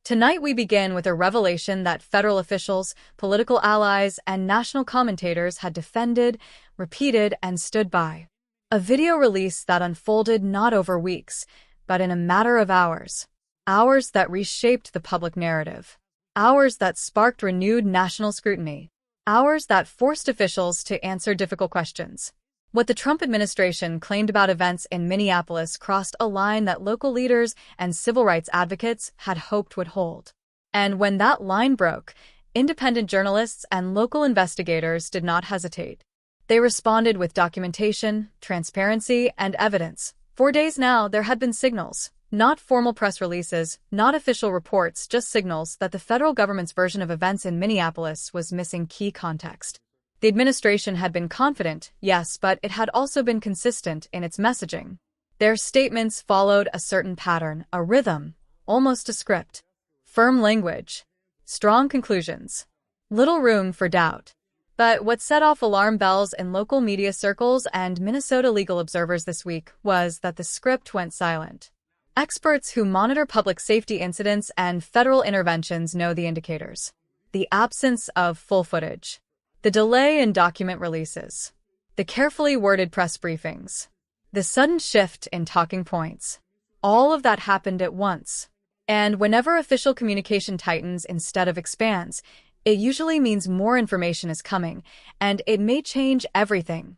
Tonight we begin with a revelation that federal officials, political allies, and national commentators had defended, repeated, and stood by. A video release that unfolded not over weeks, but in a matter of hours. Hours that reshaped the public narrative. Hours that sparked renewed national scrutiny. Hours that forced officials to answer difficult questions. What the Trump administration claimed about events in Minneapolis crossed a line that local leaders and civil rights advocates had hoped would hold. And when that line broke, independent journalists and local investigators did not hesitate. They responded with documentation, transparency, and evidence. For days now, there had been signals, not formal press releases, not official reports, just signals that the federal government's version of events in Minneapolis was missing key context. The administration had been confident, yes, but it had also been consistent in its messaging. Their statements followed a certain pattern, a rhythm, almost a script. Firm language. Strong conclusions. Little room for doubt. But what set off alarm bells in local media circles and Minnesota legal observers this week was that the script went silent. Experts who monitor public safety incidents and federal interventions know the indicators. The absence of full footage. The delay in document releases. The carefully worded press briefings. The sudden shift in talking points. All of that happened at once. And whenever official communication tightens instead of expands, it usually means more information is coming, and it may change everything.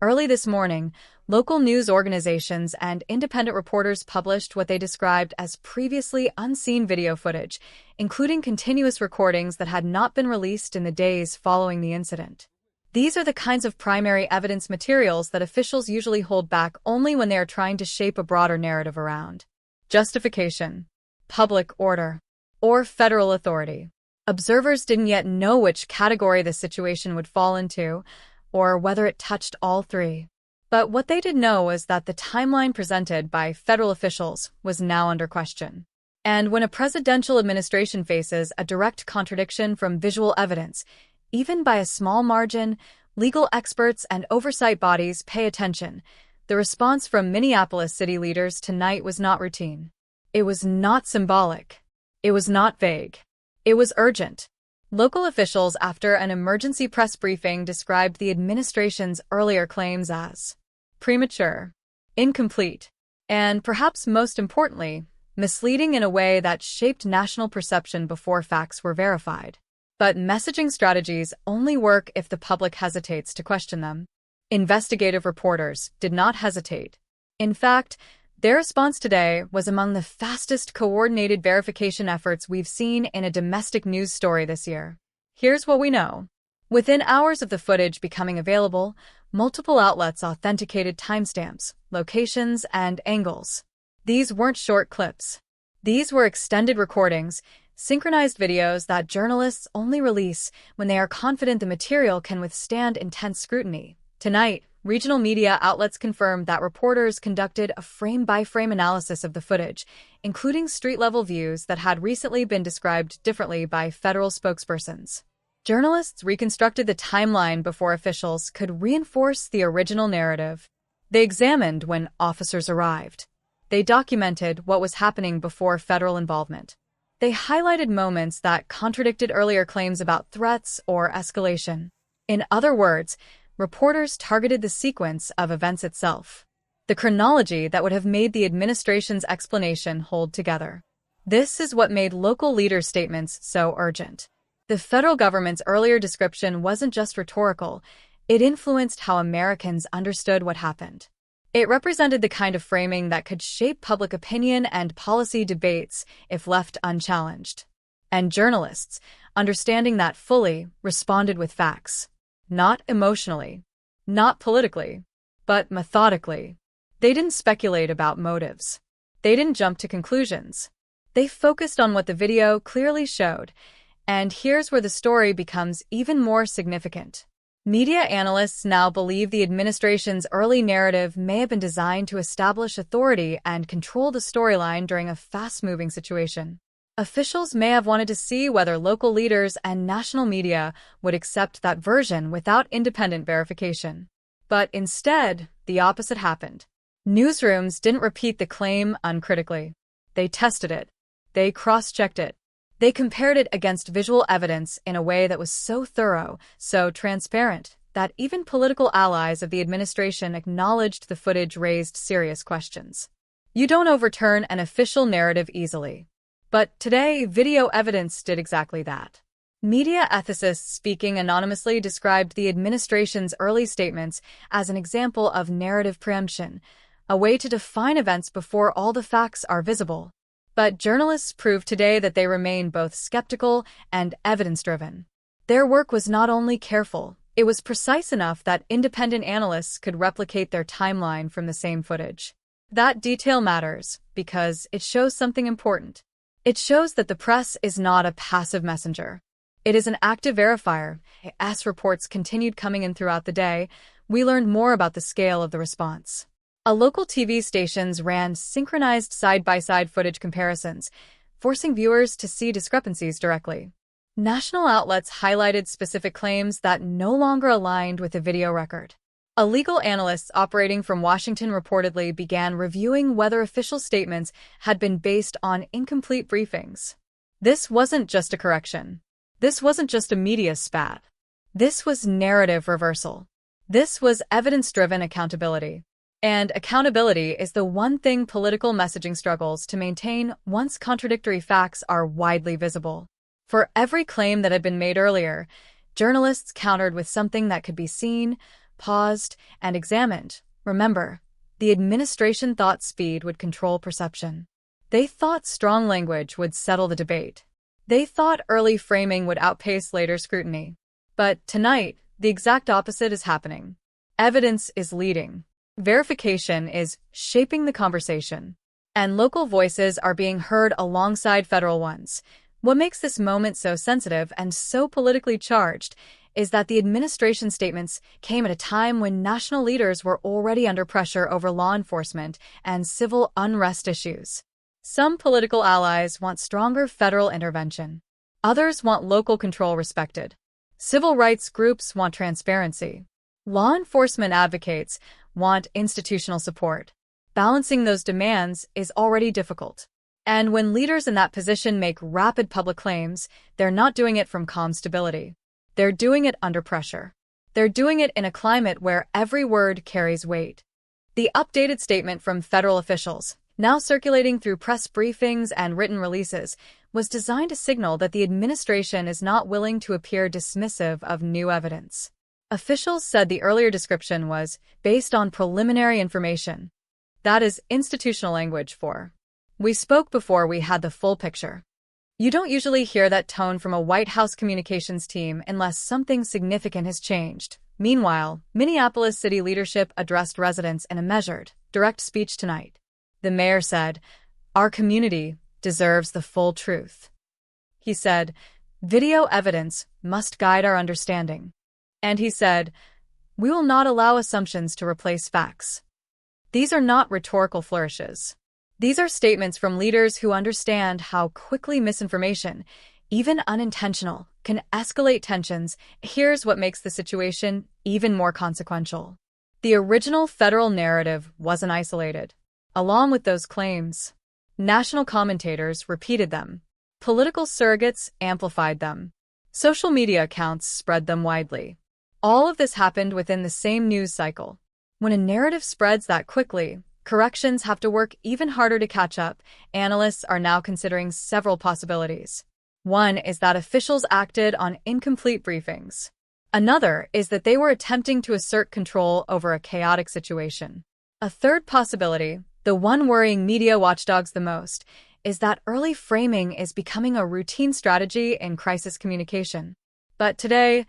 Early this morning, local news organizations and independent reporters published what they described as previously unseen video footage, including continuous recordings that had not been released in the days following the incident. These are the kinds of primary evidence materials that officials usually hold back only when they are trying to shape a broader narrative around justification, public order, or federal authority. Observers didn't yet know which category the situation would fall into, or whether it touched all three. But what they did know was that the timeline presented by federal officials was now under question. And when a presidential administration faces a direct contradiction from visual evidence, even by a small margin, legal experts and oversight bodies pay attention. The response from Minneapolis city leaders tonight was not routine. It was not symbolic. It was not vague. It was urgent. Local officials, after an emergency press briefing, described the administration's earlier claims as premature, incomplete, and perhaps most importantly, misleading in a way that shaped national perception before facts were verified. But messaging strategies only work if the public hesitates to question them. Investigative reporters did not hesitate. In fact, their response today was among the fastest coordinated verification efforts we've seen in a domestic news story this year. Here's what we know. Within hours of the footage becoming available, multiple outlets authenticated timestamps, locations, and angles. These weren't short clips. These were extended recordings, synchronized videos that journalists only release when they are confident the material can withstand intense scrutiny. Tonight, regional media outlets confirmed that reporters conducted a frame-by-frame analysis of the footage, including street-level views that had recently been described differently by federal spokespersons. Journalists reconstructed the timeline before officials could reinforce the original narrative. They examined when officers arrived. They documented what was happening before federal involvement. They highlighted moments that contradicted earlier claims about threats or escalation. In other words, reporters targeted the sequence of events itself, the chronology that would have made the administration's explanation hold together. This is what made local leaders' statements so urgent. The federal government's earlier description wasn't just rhetorical, it influenced how Americans understood what happened. It represented the kind of framing that could shape public opinion and policy debates if left unchallenged. And journalists, understanding that fully, responded with facts. Not emotionally, not politically, but methodically. They didn't speculate about motives. They didn't jump to conclusions. They focused on what the video clearly showed. And here's where the story becomes even more significant. Media analysts now believe the administration's early narrative may have been designed to establish authority and control the storyline during a fast-moving situation. Officials may have wanted to see whether local leaders and national media would accept that version without independent verification. But instead, the opposite happened. Newsrooms didn't repeat the claim uncritically. They tested it. They cross-checked it. They compared it against visual evidence in a way that was so thorough, so transparent, that even political allies of the administration acknowledged the footage raised serious questions. You don't overturn an official narrative easily. But today, video evidence did exactly that. Media ethicists speaking anonymously described the administration's early statements as an example of narrative preemption, a way to define events before all the facts are visible. But journalists proved today that they remain both skeptical and evidence-driven. Their work was not only careful, it was precise enough that independent analysts could replicate their timeline from the same footage. That detail matters because it shows something important. It shows that the press is not a passive messenger. It is an active verifier. As reports continued coming in throughout the day, we learned more about the scale of the response. Local TV stations ran synchronized side-by-side footage comparisons, forcing viewers to see discrepancies directly. National outlets highlighted specific claims that no longer aligned with the video record. Legal analysts operating from Washington reportedly began reviewing whether official statements had been based on incomplete briefings. This wasn't just a correction. This wasn't just a media spat. This was narrative reversal. This was evidence-driven accountability. And accountability is the one thing political messaging struggles to maintain once contradictory facts are widely visible. For every claim that had been made earlier, journalists countered with something that could be seen, paused, and examined. Remember, the administration thought speed would control perception. They thought strong language would settle the debate. They thought early framing would outpace later scrutiny. But tonight, the exact opposite is happening. Evidence is leading. Verification is shaping the conversation. And local voices are being heard alongside federal ones. What makes this moment so sensitive and so politically charged is that the administration statements came at a time when national leaders were already under pressure over law enforcement and civil unrest issues. Some political allies want stronger federal intervention. Others want local control respected. Civil rights groups want transparency. Law enforcement advocates want institutional support. Balancing those demands is already difficult. And when leaders in that position make rapid public claims, they're not doing it from calm stability. They're doing it under pressure. They're doing it in a climate where every word carries weight. The updated statement from federal officials, now circulating through press briefings and written releases, was designed to signal that the administration is not willing to appear dismissive of new evidence. Officials said the earlier description was based on preliminary information. That is institutional language for, "We spoke before we had the full picture." You don't usually hear that tone from a White House communications team unless something significant has changed. Meanwhile, Minneapolis city leadership addressed residents in a measured, direct speech tonight. The mayor said, "Our community deserves the full truth." He said, "Video evidence must guide our understanding." And he said, "We will not allow assumptions to replace facts." These are not rhetorical flourishes. These are statements from leaders who understand how quickly misinformation, even unintentional, can escalate tensions. Here's what makes the situation even more consequential. The original federal narrative wasn't isolated. Along with those claims, national commentators repeated them. Political surrogates amplified them. Social media accounts spread them widely. All of this happened within the same news cycle. When a narrative spreads that quickly, corrections have to work even harder to catch up. Analysts are now considering several possibilities. One is that officials acted on incomplete briefings. Another is that they were attempting to assert control over a chaotic situation. A third possibility, the one worrying media watchdogs the most, is that early framing is becoming a routine strategy in crisis communication. But today,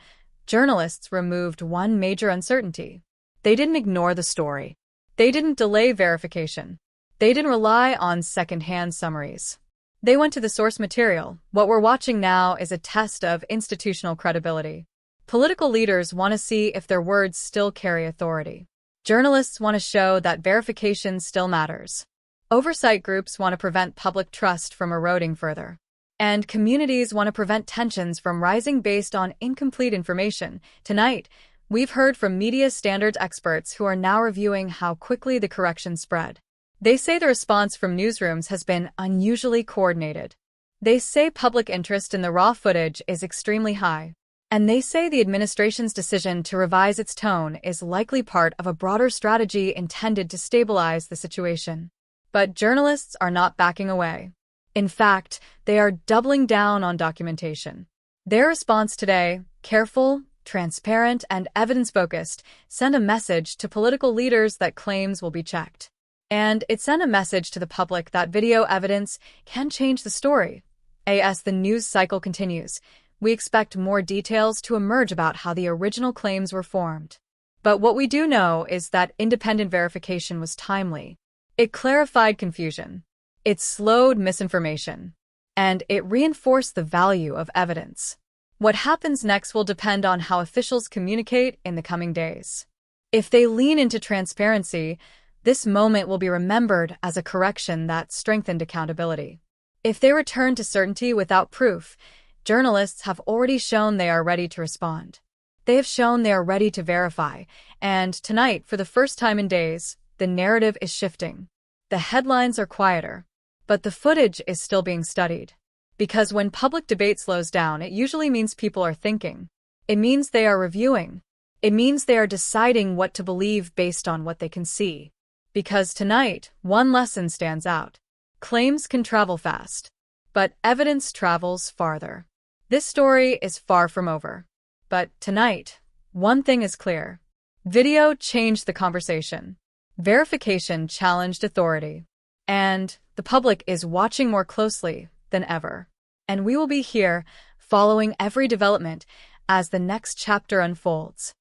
journalists removed one major uncertainty. They didn't ignore the story. They didn't delay verification. They didn't rely on second-hand summaries. They went to the source material. What we're watching now is a test of institutional credibility. Political leaders want to see if their words still carry authority. Journalists want to show that verification still matters. Oversight groups want to prevent public trust from eroding further. And communities want to prevent tensions from rising based on incomplete information. Tonight, we've heard from media standards experts who are now reviewing how quickly the correction spread. They say the response from newsrooms has been unusually coordinated. They say public interest in the raw footage is extremely high. And they say the administration's decision to revise its tone is likely part of a broader strategy intended to stabilize the situation. But journalists are not backing away. In fact, they are doubling down on documentation. Their response today, careful, transparent, and evidence-focused, sent a message to political leaders that claims will be checked. And it sent a message to the public that video evidence can change the story. As the news cycle continues, we expect more details to emerge about how the original claims were formed. But what we do know is that independent verification was timely. It clarified confusion. It slowed misinformation. And it reinforced the value of evidence. What happens next will depend on how officials communicate in the coming days. If they lean into transparency, this moment will be remembered as a correction that strengthened accountability. If they return to certainty without proof, journalists have already shown they are ready to respond. They have shown they are ready to verify, and tonight, for the first time in days, the narrative is shifting. The headlines are quieter, but the footage is still being studied. Because when public debate slows down, it usually means people are thinking. It means they are reviewing. It means they are deciding what to believe based on what they can see. Because tonight, one lesson stands out. Claims can travel fast, but evidence travels farther. This story is far from over. But tonight, one thing is clear. Video changed the conversation. Verification challenged authority. And the public is watching more closely than ever. And we will be here, following every development as the next chapter unfolds.